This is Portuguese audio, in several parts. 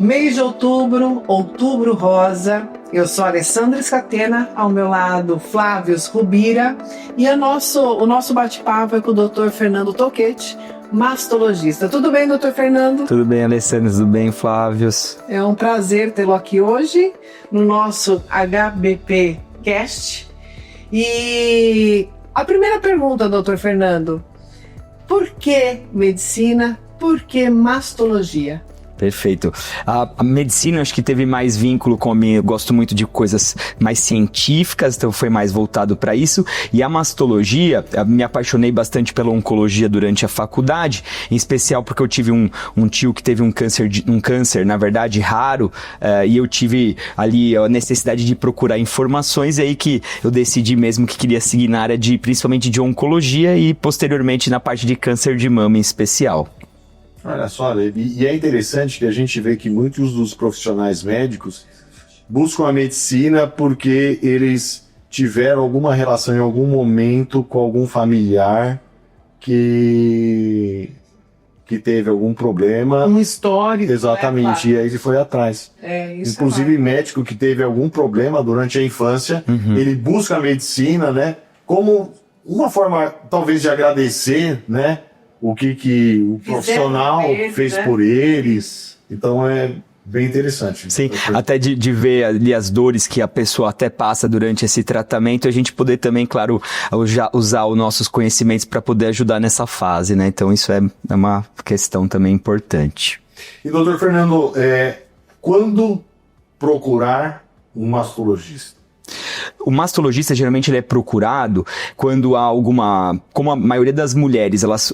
Mês de outubro, outubro rosa. Eu sou Alessandra Scatena, ao meu lado Flávio Rubira, e o nosso bate-papo é com o Dr. Fernando Tocchetti, mastologista. Tudo bem, Dr. Fernando? Tudo bem, Alessandra, tudo bem, Flávio? É um prazer tê-lo aqui hoje no nosso HBP Cast. E a primeira pergunta, Dr. Fernando: por que medicina? Por que mastologia? Perfeito. A medicina acho que teve mais vínculo com a minha, eu gosto muito de coisas mais científicas, então foi mais voltado para isso. E a mastologia, eu me apaixonei bastante pela oncologia durante a faculdade, em especial porque eu tive um tio que teve um câncer, na verdade, raro, e eu tive ali a necessidade de procurar informações, e aí que eu decidi mesmo que queria seguir na área principalmente de oncologia e posteriormente na parte de câncer de mama em especial. Olha só, e é interessante que a gente vê que muitos dos profissionais médicos buscam a medicina porque eles tiveram alguma relação em algum momento com algum familiar que teve algum problema. Um histórico. Exatamente, né? E aí ele foi atrás. Isso. Inclusive médico que teve algum problema durante a infância, ele busca a medicina, né, como uma forma talvez de agradecer, né, o que o profissional fez, né, por eles. Então é bem interessante. Sim, até de ver ali as dores que a pessoa até passa durante esse tratamento, a gente poder também, claro, usar os nossos conhecimentos para poder ajudar nessa fase, né? Então isso é uma questão também importante. E doutor Fernando, quando procurar um mastologista? O mastologista geralmente ele é procurado quando há como a maioria das mulheres, elas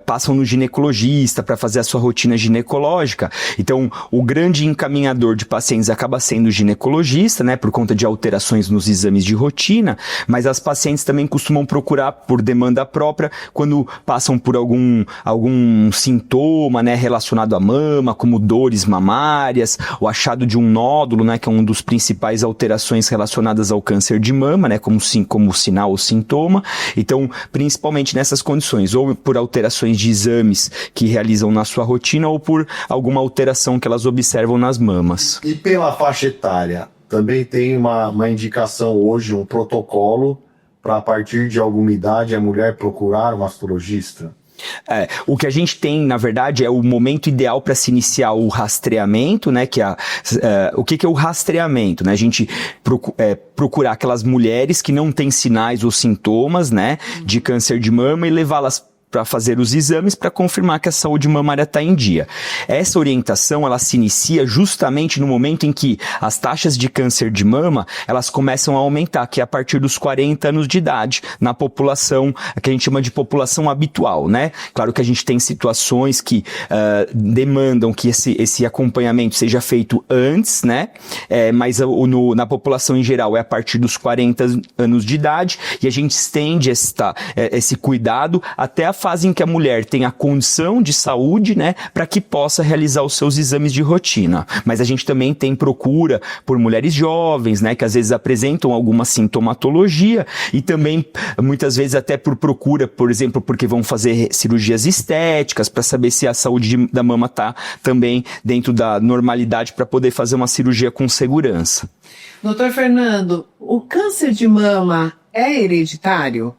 passam no ginecologista para fazer a sua rotina ginecológica. Então, o grande encaminhador de pacientes acaba sendo o ginecologista, né, por conta de alterações nos exames de rotina, mas as pacientes também costumam procurar por demanda própria quando passam por algum sintoma, né, relacionado à mama, como dores mamárias, o achado de um nódulo, né, que é uma das principais alterações relacionadas ao câncer de mama, né, como sinal ou sintoma. Então, principalmente nessas condições, ou por alterações de exames que realizam na sua rotina ou por alguma alteração que elas observam nas mamas. E pela faixa etária, também tem uma indicação hoje, um protocolo para a partir de alguma idade a mulher procurar um mastologista? O que a gente tem, na verdade, é o momento ideal para se iniciar o rastreamento, né? O que é o rastreamento, né? A gente procurar aquelas mulheres que não têm sinais ou sintomas, né, de câncer de mama e levá-las para fazer os exames para confirmar que a saúde mamária está em dia. Essa orientação, ela se inicia justamente no momento em que as taxas de câncer de mama, elas começam a aumentar, que é a partir dos 40 anos de idade, na população, que a gente chama de população habitual, né? Claro que a gente tem situações que demandam que esse acompanhamento seja feito antes, né? Mas na população em geral é a partir dos 40 anos de idade, e a gente estende esse cuidado até a fase em que a mulher tem a condição de saúde, né, para que possa realizar os seus exames de rotina. Mas a gente também tem procura por mulheres jovens, né, que às vezes apresentam alguma sintomatologia, e também muitas vezes até por procura, por exemplo, porque vão fazer cirurgias estéticas para saber se a saúde da mama está também dentro da normalidade para poder fazer uma cirurgia com segurança. Doutor Fernando, o câncer de mama é hereditário?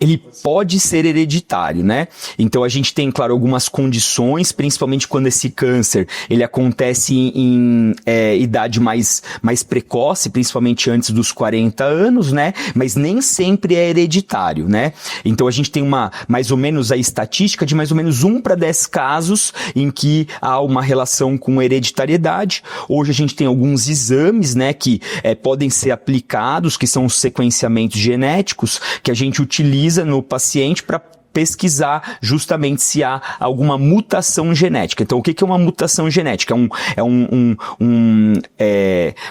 Ele pode ser hereditário, né? Então a gente tem, claro, algumas condições, principalmente quando esse câncer ele acontece em idade mais precoce, principalmente antes dos 40 anos, né? Mas nem sempre é hereditário, né? Então a gente tem mais ou menos a estatística de mais ou menos 1 para 10 casos em que há uma relação com hereditariedade. Hoje a gente tem alguns exames, né, que podem ser aplicados, que são os sequenciamentos genéticos, que a gente utiliza no paciente para pesquisar justamente se há alguma mutação genética. Então, o que é uma mutação genética?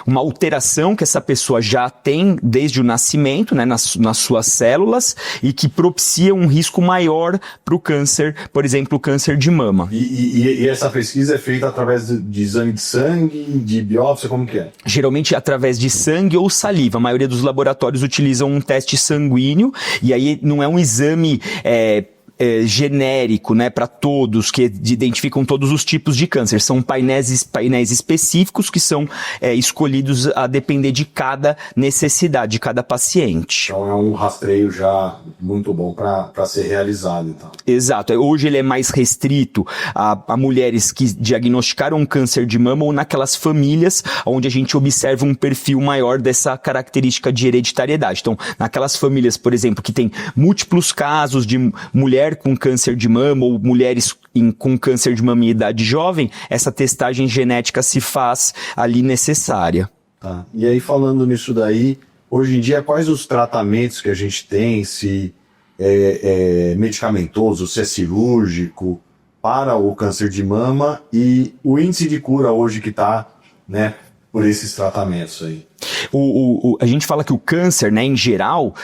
Uma alteração que essa pessoa já tem desde o nascimento, né, nas suas células, e que propicia um risco maior para o câncer, por exemplo, o câncer de mama. E essa pesquisa é feita através de exame de sangue, de biópsia, como que é? Geralmente através de sangue ou saliva. A maioria dos laboratórios utilizam um teste sanguíneo, e aí não é um exame genérico, né, para todos, que identificam todos os tipos de câncer. São painéis específicos que são escolhidos a depender de cada necessidade, de cada paciente. Então é um rastreio já muito bom para ser realizado. Então. Exato. Hoje ele é mais restrito a mulheres que diagnosticaram câncer de mama ou naquelas famílias onde a gente observa um perfil maior dessa característica de hereditariedade. Então, naquelas famílias, por exemplo, que tem múltiplos casos de mulher com câncer de mama ou mulheres com câncer de mama em idade jovem, essa testagem genética se faz ali necessária. Tá. E aí, falando nisso daí, hoje em dia, quais os tratamentos que a gente tem, se é medicamentoso, se é cirúrgico, para o câncer de mama e o índice de cura hoje que está, né, por esses tratamentos aí? A gente fala que o câncer, né, em geral,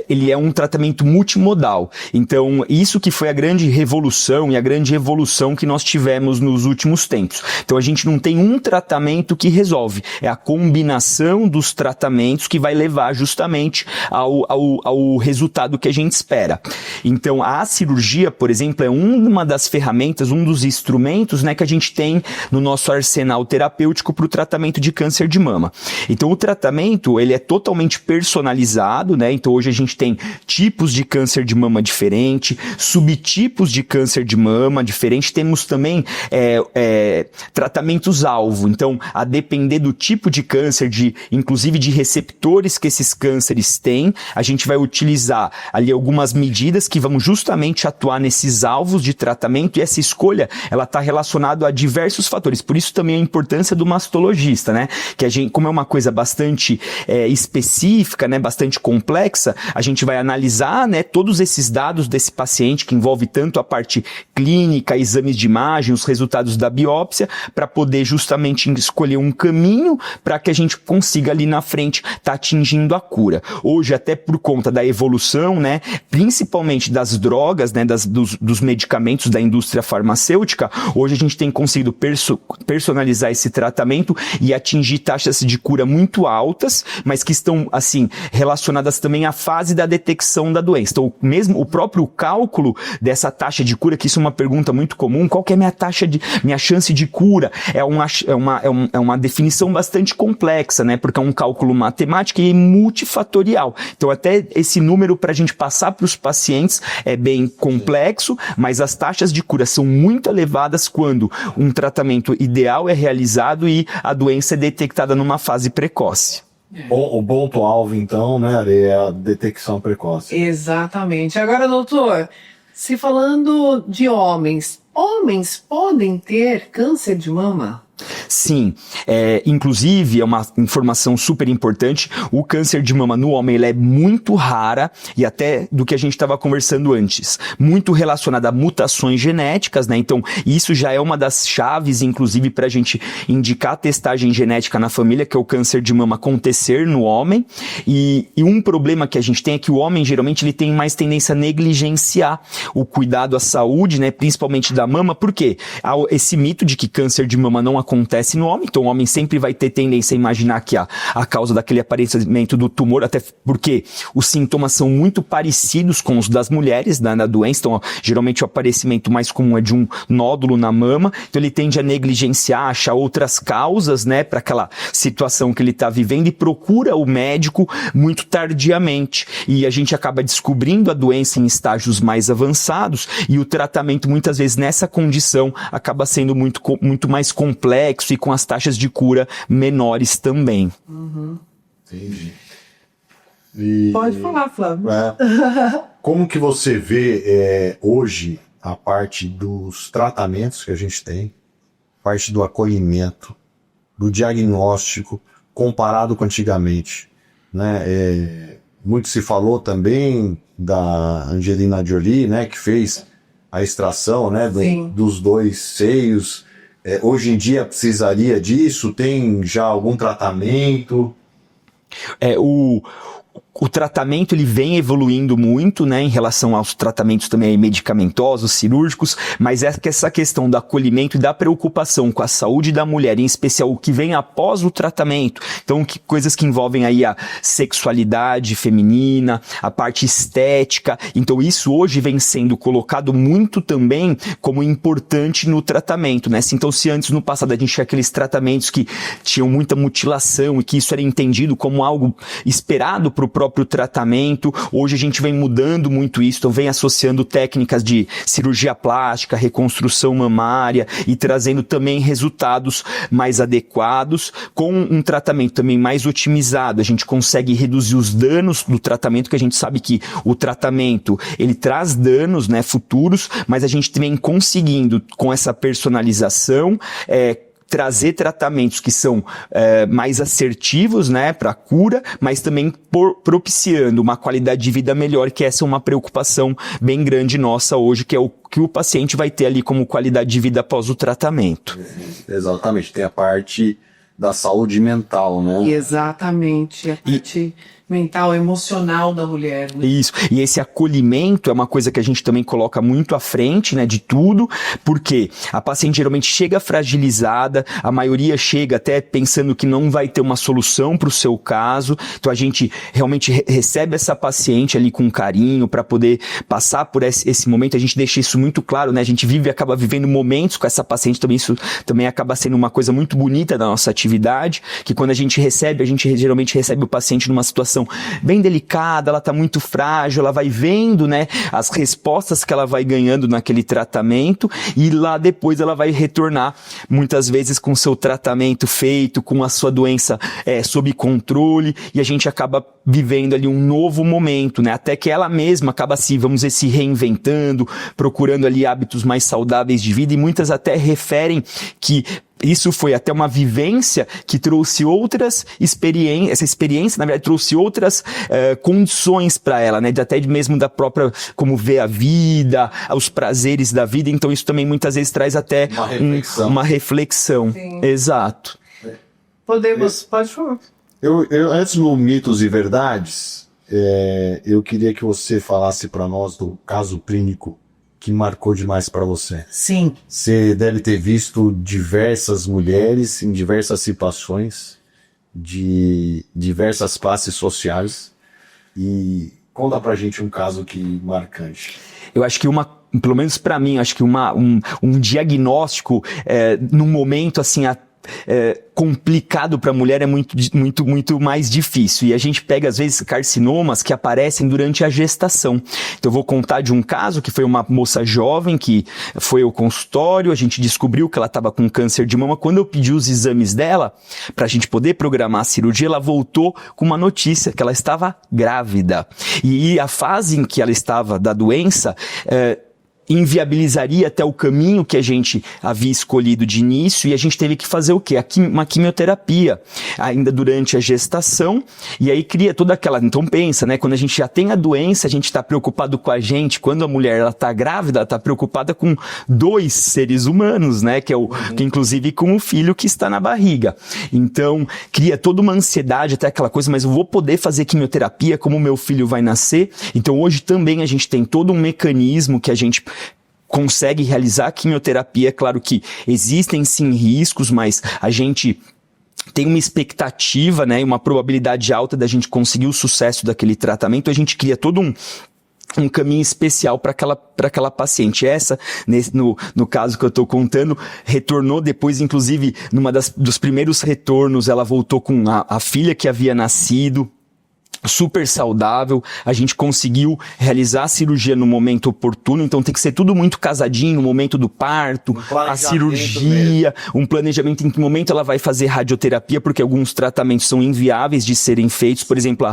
ele é um tratamento multimodal. Então, isso que foi a grande revolução e a grande evolução que nós tivemos nos últimos tempos. Então, a gente não tem um tratamento que resolve. É a combinação dos tratamentos que vai levar justamente ao resultado que a gente espera. Então, a cirurgia, por exemplo, é uma das ferramentas, um dos instrumentos, né, que a gente tem no nosso arsenal terapêutico para o tratamento de câncer de mama. Então, o tratamento, ele é totalmente personalizado, né? Então, hoje a gente tem tipos de câncer de mama diferente, subtipos de câncer de mama diferente. Temos também tratamentos-alvo. Então, a depender do tipo de câncer, inclusive de receptores que esses cânceres têm, a gente vai utilizar ali algumas medidas que vão justamente atuar nesses alvos de tratamento, e essa escolha, ela está relacionada a diversos fatores. Por isso também a importância do mastologista, né? Que a gente, como é uma coisa bastante específica, né, bastante complexa, a gente vai analisar, né, todos esses dados desse paciente, que envolve tanto a parte clínica, exames de imagem, os resultados da biópsia, para poder justamente escolher um caminho para que a gente consiga ali na frente estar atingindo a cura. Hoje, até por conta da evolução, né, principalmente das drogas, né, dos medicamentos da indústria farmacêutica, hoje a gente tem conseguido personalizar esse tratamento e atingir taxas de cura muito altas, mas que estão, assim, relacionadas também à fase da detecção da doença. Então, mesmo o próprio cálculo dessa taxa de cura, que isso é uma pergunta muito comum, qual que é minha chance de cura? É uma definição bastante complexa, né? Porque é um cálculo matemático e multifatorial. Então, até esse número para a gente passar para os pacientes é bem complexo, mas as taxas de cura são muito elevadas quando um tratamento ideal é realizado e a doença é detectada numa fase precoce. O ponto-alvo, então, né, é a detecção precoce. Exatamente. Agora, doutor, se falando de homens podem ter câncer de mama? Sim, inclusive é uma informação super importante, o câncer de mama no homem ele é muito rara, e até do que a gente estava conversando antes, muito relacionada a mutações genéticas, né? Então isso já é uma das chaves, inclusive, para a gente indicar a testagem genética na família, que é o câncer de mama acontecer no homem, e um problema que a gente tem é que o homem geralmente ele tem mais tendência a negligenciar o cuidado à saúde, né? Principalmente da mama, porque há esse mito de que câncer de mama não acontece no homem, então o homem sempre vai ter tendência a imaginar que a causa daquele aparecimento do tumor, até porque os sintomas são muito parecidos com os das mulheres na doença, então geralmente o aparecimento mais comum é de um nódulo na mama, então ele tende a negligenciar, achar outras causas, né, para aquela situação que ele está vivendo e procura o médico muito tardiamente, e a gente acaba descobrindo a doença em estágios mais avançados, e o tratamento muitas vezes nessa condição acaba sendo muito mais complexo e com as taxas de cura menores também. Uhum. Entendi. Pode falar, Flávio. Como que você vê hoje a parte dos tratamentos que a gente tem, parte do acolhimento, do diagnóstico, comparado com antigamente, né? muito se falou também da Angelina Jolie, né, que fez a extração, né, dos 2 seios. Hoje em dia precisaria disso? Tem já algum tratamento? O tratamento ele vem evoluindo muito, né, em relação aos tratamentos também medicamentosos, cirúrgicos, mas essa questão do acolhimento e da preocupação com a saúde da mulher, em especial o que vem após o tratamento, então coisas que envolvem aí a sexualidade feminina, a parte estética, então isso hoje vem sendo colocado muito também como importante no tratamento, né, então se antes no passado a gente tinha aqueles tratamentos que tinham muita mutilação e que isso era entendido como algo esperado para o próprio tratamento, hoje a gente vem mudando muito isso, então vem associando técnicas de cirurgia plástica, reconstrução mamária e trazendo também resultados mais adequados, com um tratamento também mais otimizado, a gente consegue reduzir os danos do tratamento, que a gente sabe que o tratamento, ele traz danos, né, futuros, mas a gente vem conseguindo, com essa personalização, trazer tratamentos que são mais assertivos, né, para a cura, mas também propiciando uma qualidade de vida melhor, que essa é uma preocupação bem grande nossa hoje, que é o que o paciente vai ter ali como qualidade de vida após o tratamento. Exatamente, tem a parte da saúde mental, né? Exatamente, a parte mental, emocional da mulher. Né? Isso, e esse acolhimento é uma coisa que a gente também coloca muito à frente, né, de tudo, porque a paciente geralmente chega fragilizada, a maioria chega até pensando que não vai ter uma solução para o seu caso, então a gente realmente recebe essa paciente ali com carinho para poder passar por esse momento, a gente deixa isso muito claro, né, a gente acaba vivendo momentos com essa paciente, também isso também acaba sendo uma coisa muito bonita da nossa atividade, que quando a gente geralmente recebe o paciente numa situação bem delicada, ela está muito frágil, ela vai vendo, né, as respostas que ela vai ganhando naquele tratamento e lá depois ela vai retornar muitas vezes com o seu tratamento feito, com a sua doença sob controle, e a gente acaba vivendo ali um novo momento, né, até que ela mesma acaba vamos dizer, se reinventando, procurando ali hábitos mais saudáveis de vida, e muitas até referem que isso foi até uma vivência que trouxe outras experiências, essa experiência, na verdade, trouxe outras condições para ela, né? Até mesmo da própria, como ver a vida, os prazeres da vida, então isso também muitas vezes traz até uma reflexão. Sim. Exato. Pode falar. Antes no Mitos e Verdades, eu queria que você falasse para nós do caso clínico que marcou demais para você. Sim. Você deve ter visto diversas mulheres em diversas situações, de diversas classes sociais, e conta pra gente um caso marcante. Eu acho que pelo menos para mim, acho que um diagnóstico num momento assim complicado para a mulher é muito mais difícil, e a gente pega às vezes carcinomas que aparecem durante a gestação. Então eu vou contar de um caso que foi uma moça jovem que foi ao consultório, a gente descobriu que ela estava com câncer de mama. Quando eu pedi os exames dela para a gente poder programar a cirurgia, ela voltou com uma notícia que ela estava grávida, e a fase em que ela estava da doença inviabilizaria até o caminho que a gente havia escolhido de início, e a gente teve que fazer o quê? Uma quimioterapia ainda durante a gestação, e aí cria toda aquela... Então pensa, né? Quando a gente já tem a doença, a gente está preocupado com a gente. Quando a mulher está grávida, ela está preocupada com 2 seres humanos, né? Que inclusive com o filho que está na barriga. Então cria toda uma ansiedade, até aquela coisa, mas eu vou poder fazer quimioterapia? Como o meu filho vai nascer? Então hoje também a gente tem todo um mecanismo que a gente consegue realizar a quimioterapia. É claro que existem sim riscos, mas a gente tem uma expectativa, né, e uma probabilidade alta da gente conseguir o sucesso daquele tratamento. A gente cria todo um caminho especial para aquela paciente. Essa, no caso que eu estou contando, retornou depois, inclusive, dos primeiros retornos, ela voltou com a filha que havia nascido, super saudável. A gente conseguiu realizar a cirurgia no momento oportuno, então tem que ser tudo muito casadinho no momento do parto, a cirurgia, um planejamento em que momento ela vai fazer radioterapia, porque alguns tratamentos são inviáveis de serem feitos, por exemplo, a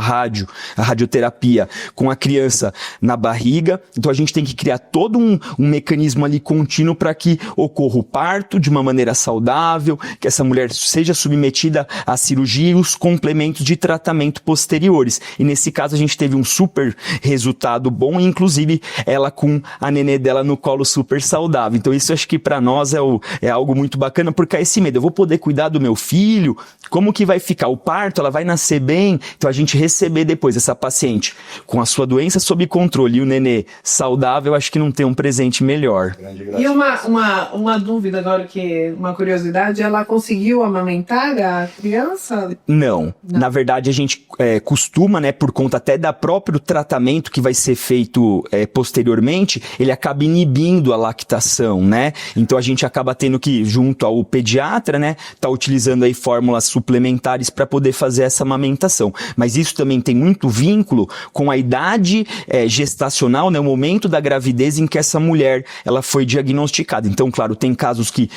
radioterapia com a criança na barriga. Então a gente tem que criar todo um mecanismo ali contínuo para que ocorra o parto de uma maneira saudável, que essa mulher seja submetida à cirurgia e os complementos de tratamento posteriores. gravidez, e nesse caso a gente teve um super resultado bom, inclusive ela com a nenê dela no colo super saudável. Então isso acho que para nós é algo muito bacana, porque é esse medo, eu vou poder cuidar do meu filho, como que vai ficar o parto, ela vai nascer bem? Então a gente receber depois essa paciente com a sua doença sob controle e o nenê saudável, acho que não tem um presente melhor. E uma dúvida agora, uma curiosidade, ela conseguiu amamentar a criança? Não. Na verdade a gente costuma, né, por conta até da próprio tratamento que vai ser feito posteriormente, ele acaba inibindo a lactação, né? Então a gente acaba tendo que, junto ao pediatra, né, tá utilizando aí fórmulas suplementares para poder fazer essa amamentação. Mas isso também tem muito vínculo com a idade gestacional, né, o momento da gravidez em que essa mulher ela foi diagnosticada. Então, claro, tem casos que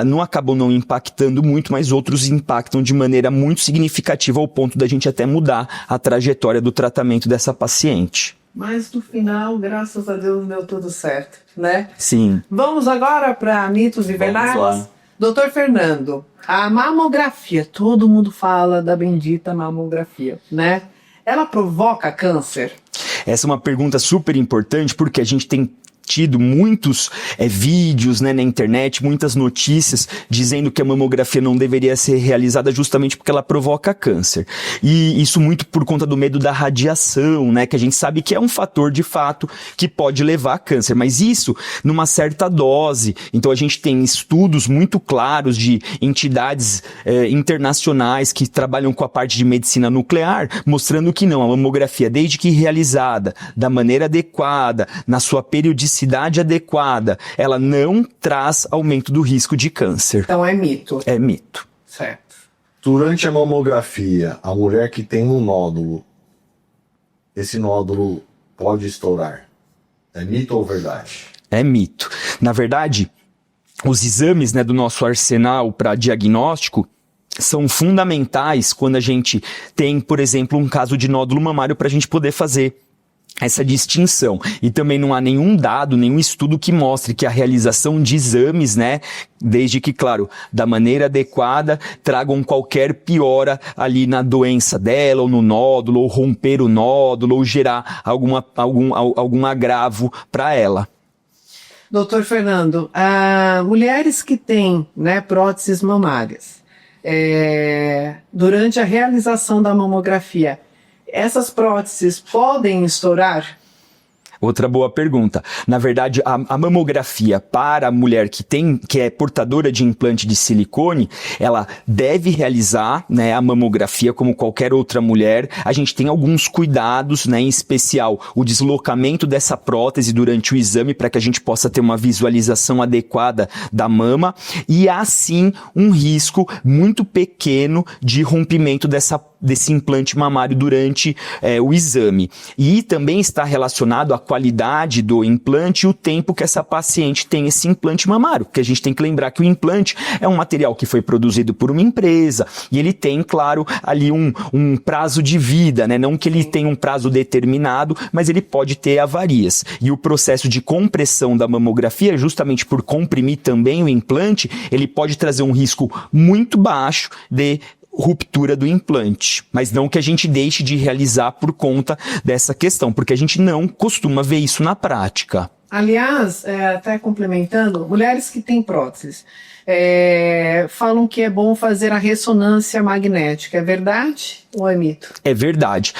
não acabam não impactando muito, mas outros impactam de maneira muito significativa ao ponto da gente até mudar a trajetória do tratamento dessa paciente. Mas no final, graças a Deus, deu tudo certo, né? Sim. Vamos agora para mitos e verdades? Doutor Fernando, a mamografia, todo mundo fala da bendita mamografia, né? Ela provoca câncer? Essa é uma pergunta super importante, porque a gente tem tido muitos vídeos, né, na internet, muitas notícias dizendo que a mamografia não deveria ser realizada justamente porque ela provoca câncer. E isso muito por conta do medo da radiação, né, que a gente sabe que é um fator de fato que pode levar a câncer, mas isso numa certa dose. Então a gente tem estudos muito claros de entidades internacionais que trabalham com a parte de medicina nuclear, mostrando que não, a mamografia, desde que realizada da maneira adequada, na sua periodicidade adequada, ela não traz aumento do risco de câncer. Então é mito. É mito. Certo. Durante a mamografia, a mulher que tem um nódulo, esse nódulo pode estourar. É mito ou verdade? É mito. Na verdade, os exames, né, do nosso arsenal para diagnóstico são fundamentais quando a gente tem, por exemplo, um caso de nódulo mamário para a gente poder fazer essa distinção. E também não há nenhum dado, nenhum estudo que mostre que a realização de exames, né, desde que, claro, da maneira adequada, tragam qualquer piora ali na doença dela, ou no nódulo, ou romper o nódulo, ou gerar algum agravo para ela. Doutor Fernando, mulheres que têm, né, próteses mamárias, durante a realização da mamografia, essas próteses podem estourar? Outra boa pergunta. Na verdade, a mamografia para a mulher que é portadora de implante de silicone, ela deve realizar, né, a mamografia como qualquer outra mulher. A gente tem alguns cuidados, né, em especial o deslocamento dessa prótese durante o exame para que a gente possa ter uma visualização adequada da mama, e há sim um risco muito pequeno de rompimento desse implante mamário durante o exame. E também está relacionado à qualidade do implante e o tempo que essa paciente tem esse implante mamário, porque a gente tem que lembrar que o implante é um material que foi produzido por uma empresa e ele tem, claro, ali um prazo de vida, né? Não que ele tenha um prazo determinado, mas ele pode ter avarias. E o processo de compressão da mamografia, justamente por comprimir também o implante, ele pode trazer um risco muito baixo de ruptura do implante, mas não que a gente deixe de realizar por conta dessa questão, porque a gente não costuma ver isso na prática. Aliás, até complementando, mulheres que têm próteses falam que é bom fazer a ressonância magnética. É verdade ou é mito? É verdade.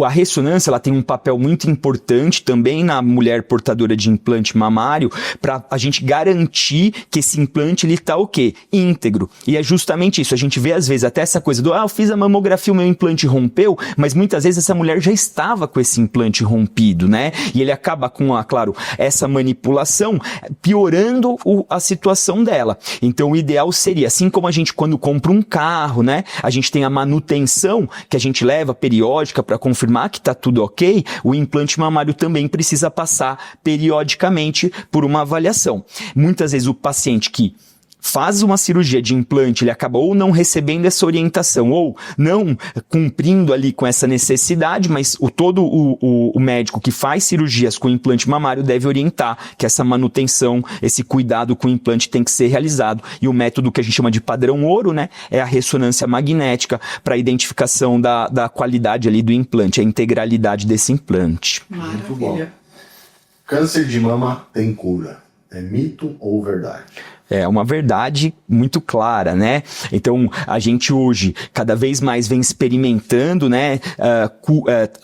A ressonância ela tem um papel muito importante também na mulher portadora de implante mamário para a gente garantir que esse implante ele tá o quê? Íntegro. E é justamente isso. A gente vê às vezes até essa coisa do eu fiz a mamografia, o meu implante rompeu, mas muitas vezes essa mulher já estava com esse implante rompido, né? E ele acaba com, claro, essa manipulação piorando a situação dela. Então o ideal seria, assim como a gente quando compra um carro, né? A gente tem a manutenção que a gente leva periódica para confirmar que está tudo ok, o implante mamário também precisa passar periodicamente por uma avaliação. Muitas vezes o paciente que faz uma cirurgia de implante, ele acaba ou não recebendo essa orientação, ou não cumprindo ali com essa necessidade, mas o médico que faz cirurgias com implante mamário deve orientar que essa manutenção, esse cuidado com o implante tem que ser realizado. E o método que a gente chama de padrão ouro, né, é a ressonância magnética para identificação da qualidade ali do implante, a integralidade desse implante. Muito bom. Câncer de mama tem cura. É mito ou verdade? É uma verdade muito clara, né? Então, a gente hoje cada vez mais vem experimentando, né,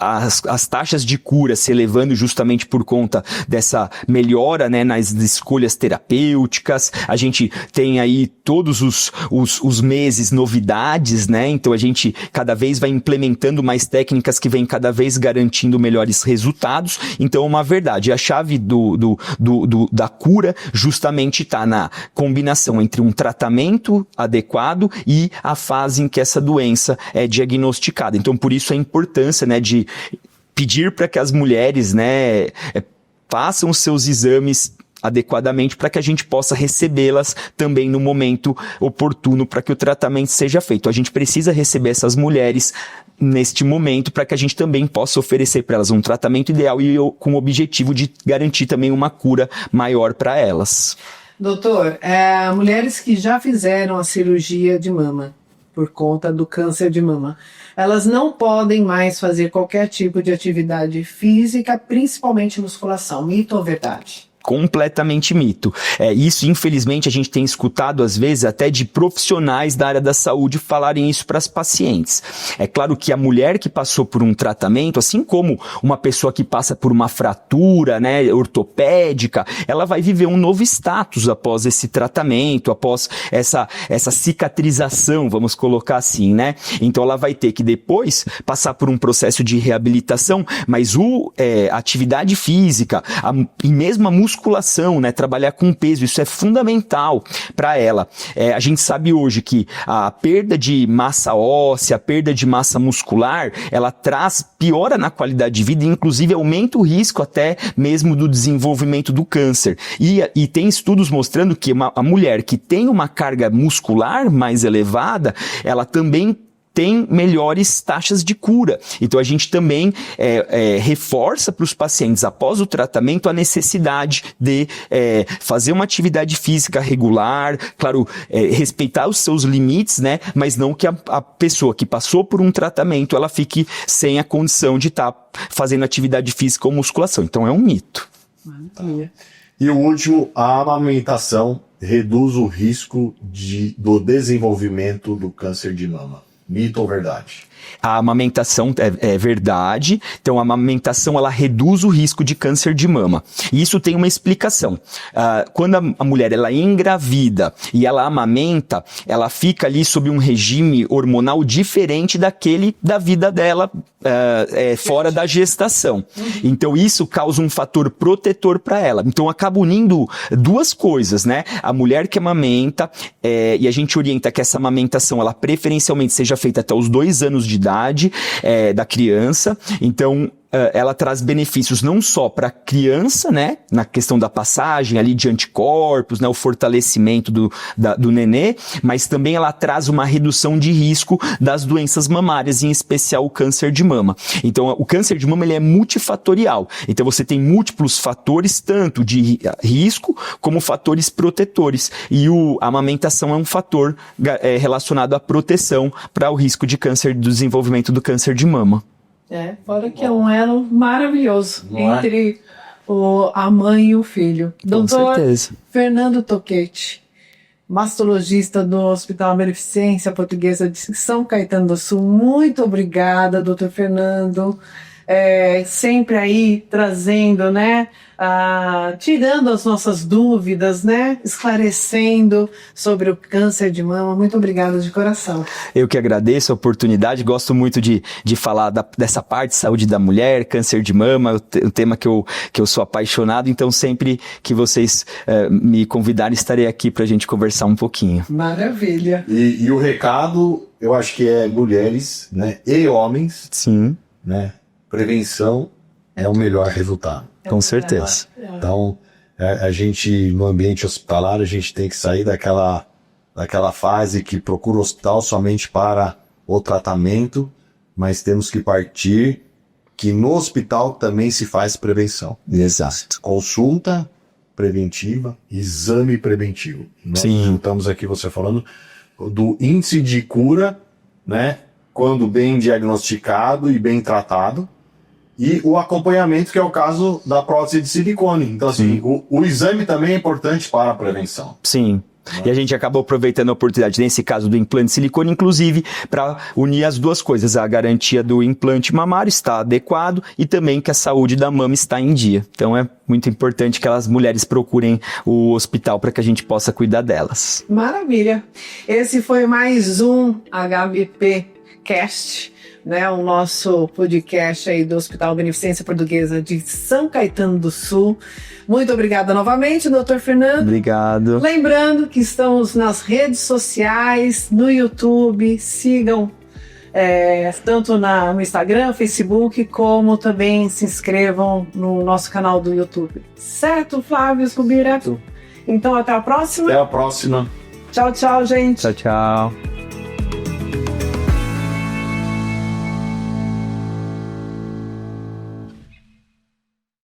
as taxas de cura se elevando justamente por conta dessa melhora, né, nas escolhas terapêuticas. A gente tem aí todos os meses novidades, né? Então, a gente cada vez vai implementando mais técnicas que vêm cada vez garantindo melhores resultados. Então, é uma verdade. A chave da cura justamente está na combinação entre um tratamento adequado e a fase em que essa doença é diagnosticada. Então, por isso a importância, né, de pedir para que as mulheres, né, façam os seus exames adequadamente para que a gente possa recebê-las também no momento oportuno para que o tratamento seja feito. A gente precisa receber essas mulheres neste momento para que a gente também possa oferecer para elas um tratamento ideal e com o objetivo de garantir também uma cura maior para elas. Doutor, mulheres que já fizeram a cirurgia de mama por conta do câncer de mama, elas não podem mais fazer qualquer tipo de atividade física, principalmente musculação. Mito ou verdade? Completamente mito. Isso, infelizmente, a gente tem escutado, às vezes, até de profissionais da área da saúde falarem isso para as pacientes. É claro que a mulher que passou por um tratamento, assim como uma pessoa que passa por uma fratura, né, ortopédica, ela vai viver um novo status após esse tratamento, após essa cicatrização, vamos colocar assim, né? Então, ela vai ter que depois passar por um processo de reabilitação, mas a atividade física e mesmo a musculação, né, trabalhar com peso, isso é fundamental para ela. A gente sabe hoje que a perda de massa óssea, a perda de massa muscular, ela piora na qualidade de vida e inclusive aumenta o risco até mesmo do desenvolvimento do câncer. E tem estudos mostrando que a mulher que tem uma carga muscular mais elevada, ela também tem melhores taxas de cura. Então a gente também reforça para os pacientes após o tratamento a necessidade de fazer uma atividade física regular, claro, respeitar os seus limites, né? Mas não que a pessoa que passou por um tratamento ela fique sem a condição de estar fazendo atividade física ou musculação. Então é um mito. Maravilha. E o último, a amamentação reduz o risco do desenvolvimento do câncer de mama. Mito ou verdade? A amamentação é verdade. Então, a amamentação ela reduz o risco de câncer de mama. E isso tem uma explicação. Quando a mulher ela engravida e ela amamenta, ela fica ali sob um regime hormonal diferente daquele da vida dela fora da gestação. Então, isso causa um fator protetor para ela. Então, acaba unindo duas coisas, né? A mulher que amamenta, e a gente orienta que essa amamentação, ela preferencialmente seja feita até os 2 anos de idade da criança. Então, ela traz benefícios não só para a criança, né, na questão da passagem ali de anticorpos, né, o fortalecimento do nenê, mas também ela traz uma redução de risco das doenças mamárias, em especial o câncer de mama. Então, o câncer de mama ele é multifatorial. Então, você tem múltiplos fatores, tanto de risco como fatores protetores. E a amamentação é um fator relacionado à proteção para o risco de câncer, do desenvolvimento do câncer de mama. Fora que é um elo maravilhoso entre a mãe e o filho. Doutor Fernando Toquete, mastologista do Hospital Beneficência Portuguesa de São Caetano do Sul. Muito obrigada, doutor Fernando. Sempre aí trazendo, né, tirando as nossas dúvidas, né, esclarecendo sobre o câncer de mama. Muito obrigada de coração. Eu que agradeço a oportunidade, gosto muito de falar dessa parte de saúde da mulher, câncer de mama, um tema que eu sou apaixonado, então sempre que vocês me convidarem, estarei aqui para a gente conversar um pouquinho. Maravilha. E o recado, eu acho que é mulheres, né, e homens. Sim. Né? Prevenção é o melhor resultado. Com certeza. Então, A gente, no ambiente hospitalar, a gente tem que sair daquela fase que procura o hospital somente para o tratamento, mas temos que partir que no hospital também se faz prevenção. Exato. Consulta preventiva, exame preventivo. Nós estamos aqui, você falando do índice de cura, né? Quando bem diagnosticado e bem tratado, e o acompanhamento, que é o caso da prótese de silicone. Então, assim, o exame também é importante para a prevenção. Sim. E a gente acabou aproveitando a oportunidade, nesse caso do implante de silicone, inclusive, para unir as duas coisas. A garantia do implante mamário está adequado e também que a saúde da mama está em dia. Então é muito importante que as mulheres procurem o hospital para que a gente possa cuidar delas. Maravilha! Esse foi mais um HBP Cast, né, o nosso podcast aí do Hospital Beneficência Portuguesa de São Caetano do Sul. Muito obrigada novamente, doutor Fernando. Obrigado. Lembrando que estamos nas redes sociais, no YouTube, sigam tanto no Instagram, Facebook, como também se inscrevam no nosso canal do YouTube. Certo, Flávio Rubira? Então até a próxima. Até a próxima. Tchau, tchau, gente. Tchau, tchau.